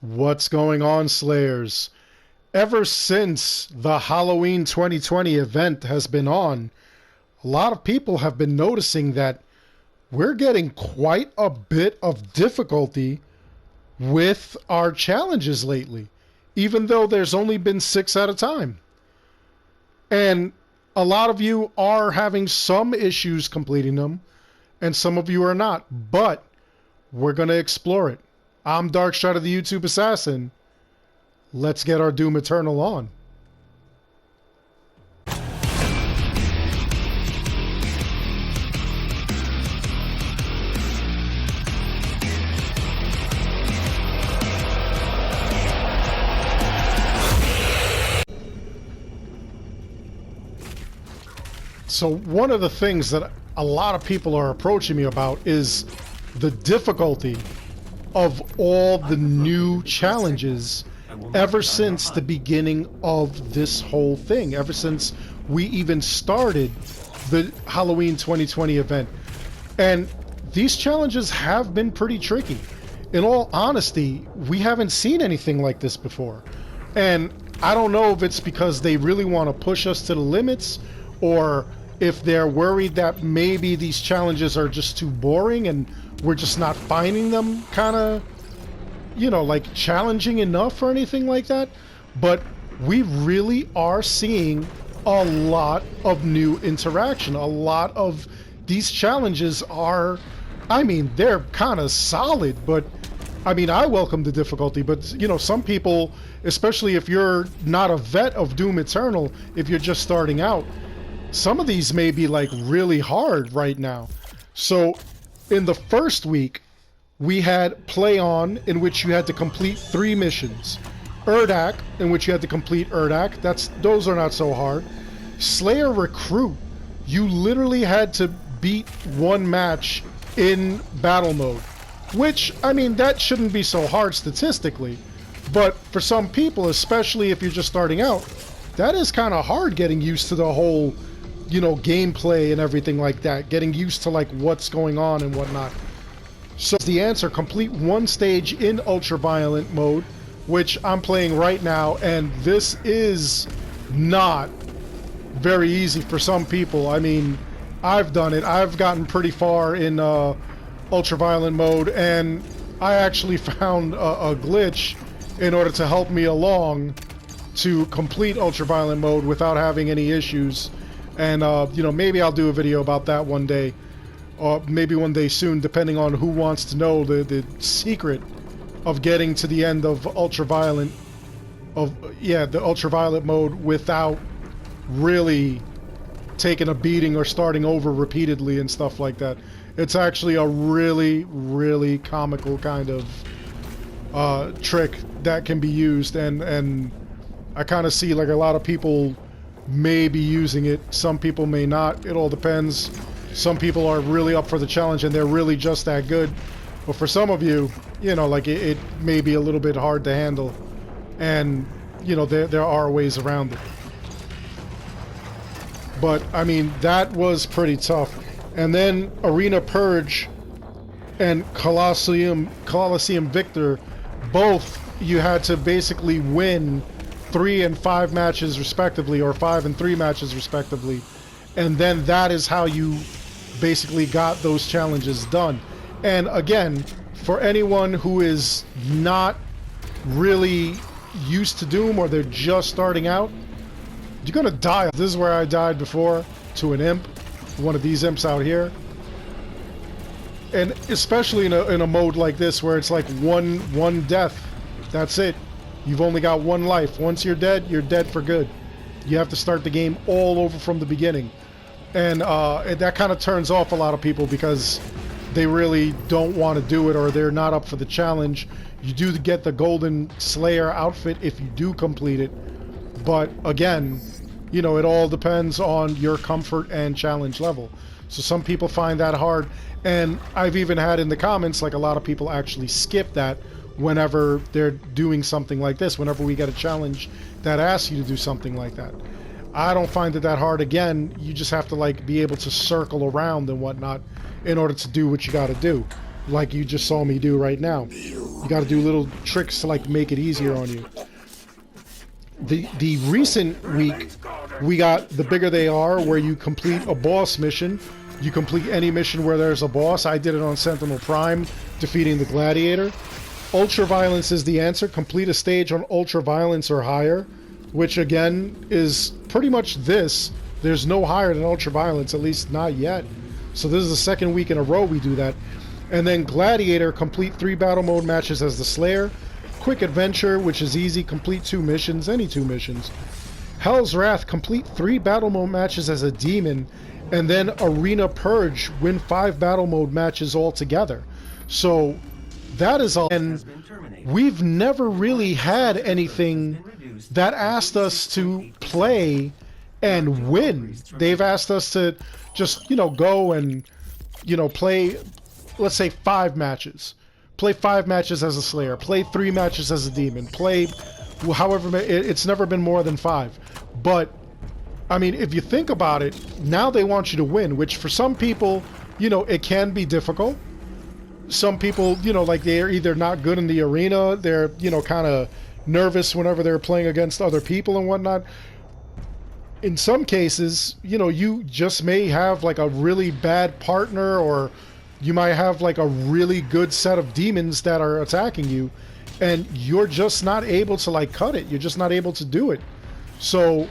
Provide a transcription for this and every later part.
What's going on, Slayers? Ever since the Halloween 2020 event has been on, a lot of people have been noticing that we're getting quite a bit of difficulty with our challenges lately, even though there's only been 6 at a time. And a lot of you are having some issues completing them, and some of you are not, but we're going to explore it. I'm Darkstrider, the YouTube Assassin. Let's get our Doom Eternal on. So one of the things that a lot of people are approaching me about is the difficulty of all the new challenges ever since the beginning of this whole thing, ever since we even started the Halloween 2020 event. And these challenges have been pretty tricky. In all honesty, we haven't seen anything like this before. And I don't know if it's because they really want to push us to the limits, or if they're worried that maybe these challenges are just too boring and we're just not finding them kind of, you know, like challenging enough or anything like that. But we really are seeing a lot of new interaction. A lot of these challenges are, I mean, they're kind of solid, but I mean, I welcome the difficulty, but you know, some people, especially if you're not a vet of Doom Eternal, if you're just starting out, some of these may be like really hard right now. So in the first week, we had Play On, in which you had to complete 3 missions. Urdak, in which you had to complete Urdak. Those are not so hard. Slayer Recruit, you literally had to beat 1 match in battle mode. Which, I mean, that shouldn't be so hard statistically. But for some people, especially if you're just starting out, that is kind of hard, getting used to the whole, you know, gameplay and everything like that. Getting used to like what's going on and whatnot. So the answer: complete 1 stage in ultraviolent mode, which I'm playing right now, and this is not very easy for some people. I mean, I've done it. I've gotten pretty far in ultraviolent mode, and I actually found a glitch in order to help me along to complete ultraviolent mode without having any issues. And you know, maybe I'll do a video about that one day, or maybe one day soon, depending on who wants to know the secret of getting to the end of ultraviolet, the ultraviolet mode without really taking a beating or starting over repeatedly and stuff like that. It's actually a really, really comical kind of trick that can be used, and I kind of see like a lot of people may be using it. Some people may not. It all depends. Some people are really up for the challenge and they're really just that good. But for some of you, you know, like it may be a little bit hard to handle. And, you know, there are ways around it. But, I mean, that was pretty tough. And then Arena Purge and Colosseum Victor, both you had to basically win 3 and 5 matches respectively, or 5 and 3 matches respectively. And then that is how you basically got those challenges done. And again, for anyone who is not really used to Doom, or they're just starting out, you're gonna die. This is where I died before, to an imp, one of these imps out here. And especially in a mode like this, where it's like one death, that's it. You've only got 1 life. Once you're dead for good. You have to start the game all over from the beginning. And that kind of turns off a lot of people, because they really don't want to do it, or they're not up for the challenge. You do get the Golden Slayer outfit if you do complete it. But again, you know, it all depends on your comfort and challenge level. So some people find that hard. And I've even had in the comments, like, a lot of people actually skip that whenever they're doing something like this, whenever we get a challenge that asks you to do something like that. I don't find it that hard. Again, you just have to like be able to circle around and whatnot in order to do what you got to do. like you just saw me do right now. You got to do little tricks to like make it easier on you. The recent week, we got the bigger they are, where you complete a boss mission. You complete any mission where there's a boss. I did it on Sentinel Prime, defeating the Gladiator. Ultra Violence is the answer. Complete a stage on Ultra Violence or higher, which again is pretty much this. There's no higher than Ultra Violence, at least not yet. So this is the second week in a row we do that. And then Gladiator, complete 3 battle mode matches as the Slayer. Quick Adventure, which is easy, complete 2 missions, any 2 missions. Hell's Wrath, complete 3 battle mode matches as a demon, and then Arena Purge, win 5 battle mode matches altogether. So that is all. And we've never really had anything that asked us to play and win. They've asked us to just, you know, go and, you know, play, let's say 5 matches. Play 5 matches as a Slayer, play 3 matches as a demon, play however, it's never been more than 5. But, I mean, if you think about it, now they want you to win, which for some people, you know, it can be difficult. Some people, you know, like they're either not good in the arena, they're, you know, kind of nervous whenever they're playing against other people and whatnot. In some cases, you know, you just may have like a really bad partner, or you might have like a really good set of demons that are attacking you, and you're just not able to like cut it. You're just not able to do it. So,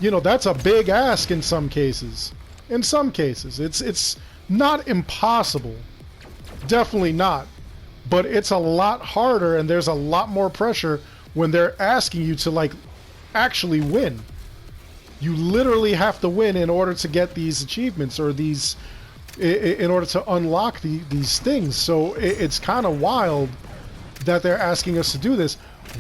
you know, that's a big ask in some cases. In some cases, it's not impossible. Definitely not. But it's a lot harder, and there's a lot more pressure when they're asking you to like actually win. You literally have to win in order to get these achievements, or these, in order to unlock these things. So it's kind of wild that they're asking us to do this.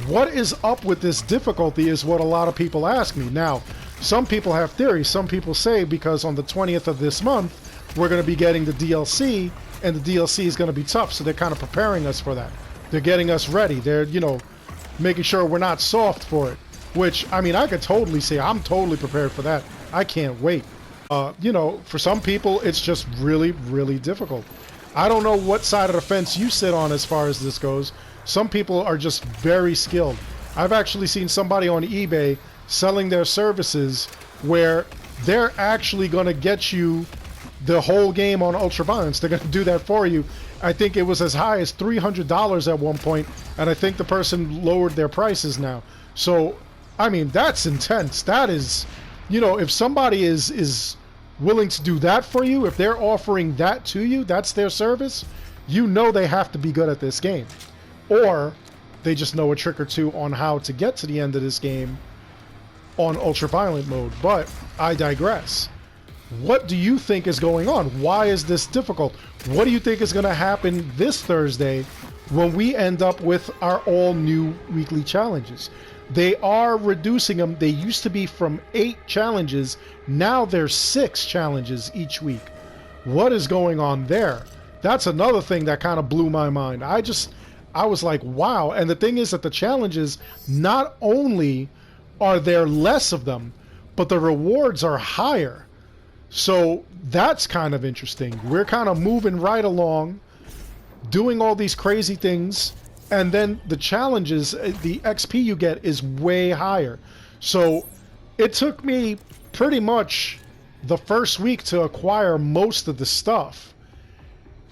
What is up with this difficulty is what a lot of people ask me. Now, some people have theories. Some people say because on the 20th of this month, we're going to be getting the DLC, and the DLC is going to be tough, so they're kind of preparing us for that. They're getting us ready. They're, you know, making sure we're not soft for it. Which, I mean, I could totally say I'm totally prepared for that. I can't wait. You know, for some people, it's just really, really difficult. I don't know what side of the fence you sit on as far as this goes. Some people are just very skilled. I've actually seen somebody on eBay selling their services where they're actually going to get you the whole game on Ultra Violence. They're going to do that for you. I think it was as high as $300 at one point, and I think the person lowered their prices now. So, I mean, that's intense. That is, you know, if somebody is willing to do that for you, if they're offering that to you, that's their service, you know they have to be good at this game. Or they just know a trick or two on how to get to the end of this game on ultra-violent mode. But I digress. What do you think is going on? Why is this difficult? What do you think is going to happen this Thursday when we end up with our all-new weekly challenges? They are reducing them. They used to be from 8 challenges. Now there's 6 challenges each week. What is going on there? That's another thing that kind of blew my mind. I was like, wow. And the thing is that the challenges, not only are there less of them, but the rewards are higher. So that's kind of interesting. We're kind of moving right along, doing all these crazy things, and then the challenges, the XP you get is way higher. So it took me pretty much the first week to acquire most of the stuff.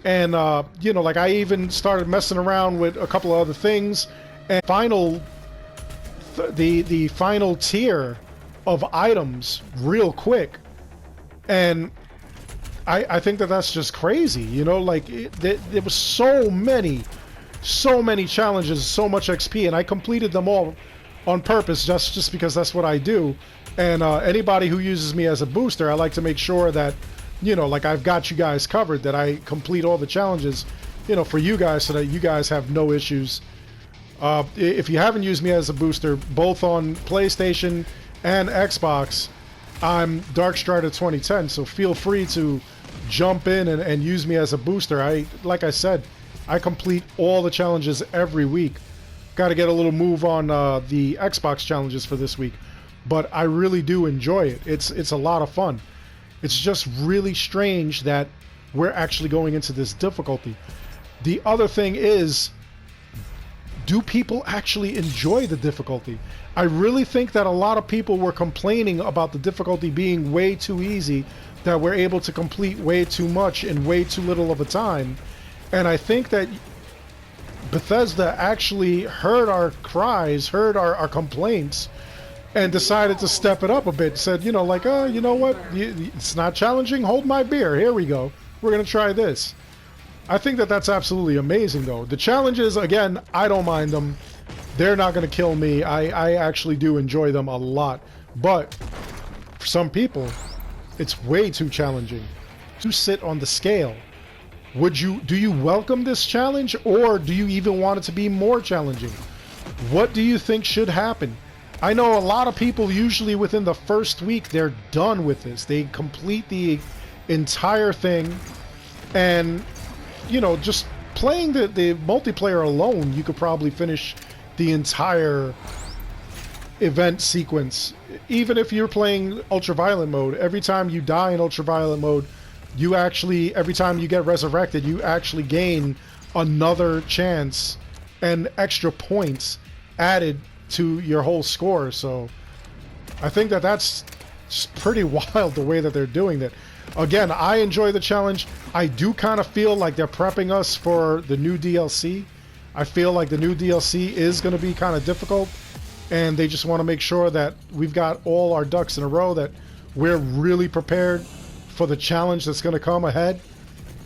And, you know, like I even started messing around with a couple of other things. And the final tier of items real quick. And I think that that's just crazy, you know, like there was so many challenges, so much XP, and I completed them all on purpose just because that's what I do. And anybody who uses me as a booster, I like to make sure that, you know, like I've got you guys covered, that I complete all the challenges, you know, for you guys, so that you guys have no issues. If you haven't used me as a booster, both on PlayStation and Xbox, I'm Darkstrider 2010, so feel free to jump in and use me as a booster. Like I said, I complete all the challenges every week. Got to get a little move on the Xbox challenges for this week, but I really do enjoy it. It's a lot of fun. It's just really strange that we're actually going into this difficulty. The other thing is, do people actually enjoy the difficulty? I really think that a lot of people were complaining about the difficulty being way too easy, that we're able to complete way too much in way too little of a time. And I think that Bethesda actually heard our cries, heard our complaints, and decided to step it up a bit. Said, you know, like, you know what? It's not challenging. Hold my beer. Here we go. We're going to try this. I think that that's absolutely amazing, though. The challenges, again, I don't mind them. They're not going to kill me. I actually do enjoy them a lot. But for some people, it's way too challenging to sit on the scale. Do you welcome this challenge, or do you even want it to be more challenging? What do you think should happen? I know a lot of people, usually within the first week, they're done with this. They complete the entire thing, and, you know, just playing the multiplayer alone, you could probably finish the entire event sequence. Even if you're playing ultraviolet mode, every time you die in ultraviolet mode, you actually, every time you get resurrected, you actually gain another chance and extra points added to your whole score. So I think that that's just pretty wild, the way that they're doing that. Again, I enjoy the challenge. I do kind of feel like they're prepping us for the new DLC. I feel like the new DLC is going to be kind of difficult, and they just want to make sure that we've got all our ducks in a row, that we're really prepared for the challenge that's going to come ahead.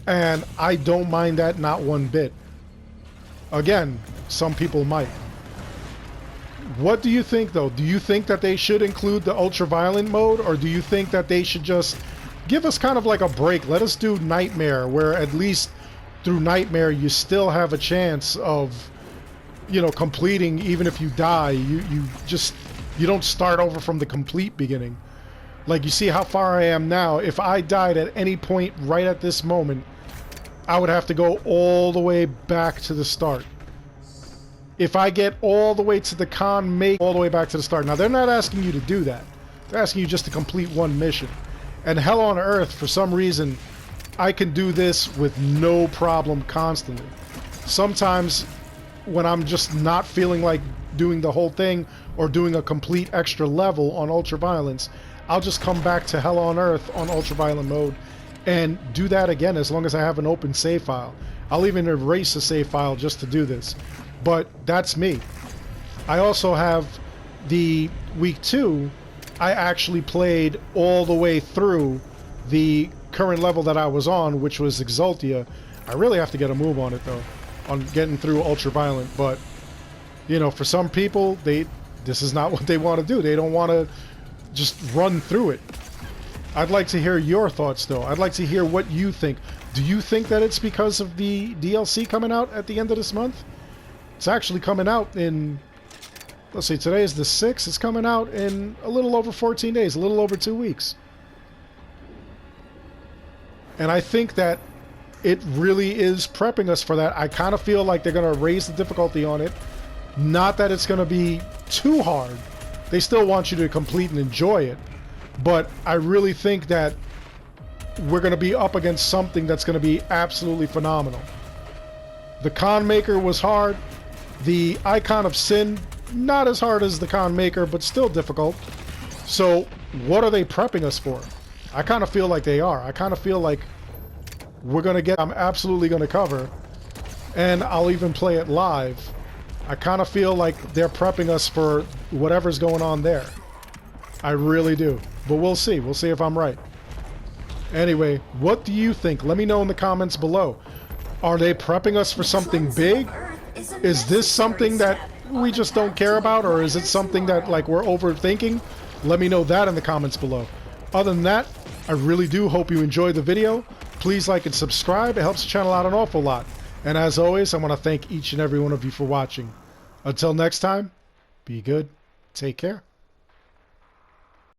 And I don't mind that, not one bit. Again, some people might. What do you think, though? Do you think that they should include the ultraviolet mode, or do you think that they should just give us kind of like a break? Let us do Nightmare, where at least through Nightmare you still have a chance of, you know, completing. Even if you die, you don't start over from the complete beginning. Like, you see how far I am now. If I died at any point right at this moment, I would have to go all the way back to the start. If I get all the way to the con, make all the way back to the start. Now, they're not asking you to do that. They're asking you just to complete one mission. And Hell on Earth, for some reason, I can do this with no problem constantly. Sometimes, when I'm just not feeling like doing the whole thing or doing a complete extra level on Ultraviolence, I'll just come back to Hell on Earth on Ultraviolet mode and do that again, as long as I have an open save file. I'll even erase a save file just to do this. But that's me. I also have the week 2, I actually played all the way through the current level that I was on, which was Exultia. I really have to get a move on it, though, on getting through Ultraviolet. But, you know, for some people, this is not what they want to do. They don't want to just run through it. I'd like to hear your thoughts, though. I'd like to hear what you think. Do you think that it's because of the DLC coming out at the end of this month? It's actually coming out in, let's see, today is the 6th. It's coming out in a little over 14 days, a little over 2 weeks. And I think that it really is prepping us for that. I kind of feel like they're going to raise the difficulty on it. Not that it's going to be too hard. They still want you to complete and enjoy it. But I really think that we're going to be up against something that's going to be absolutely phenomenal. The Con Maker was hard. The Icon of Sin, not as hard as the Con Maker, but still difficult. So what are they prepping us for? I kind of feel like they are. I kind of feel like we're going to get, I'm absolutely going to cover, and I'll even play it live. I kind of feel like they're prepping us for whatever's going on there. I really do. But we'll see. We'll see if I'm right. Anyway, what do you think? Let me know in the comments below. Are they prepping us for something big? Is this something that we just don't care about, or is it something that, like, we're overthinking? Let me know that in the comments below. Other than that, I really do hope you enjoyed the video. Please like and subscribe. It helps the channel out an awful lot. And as always, I want to thank each and every one of you for watching. Until next time, be good. Take care.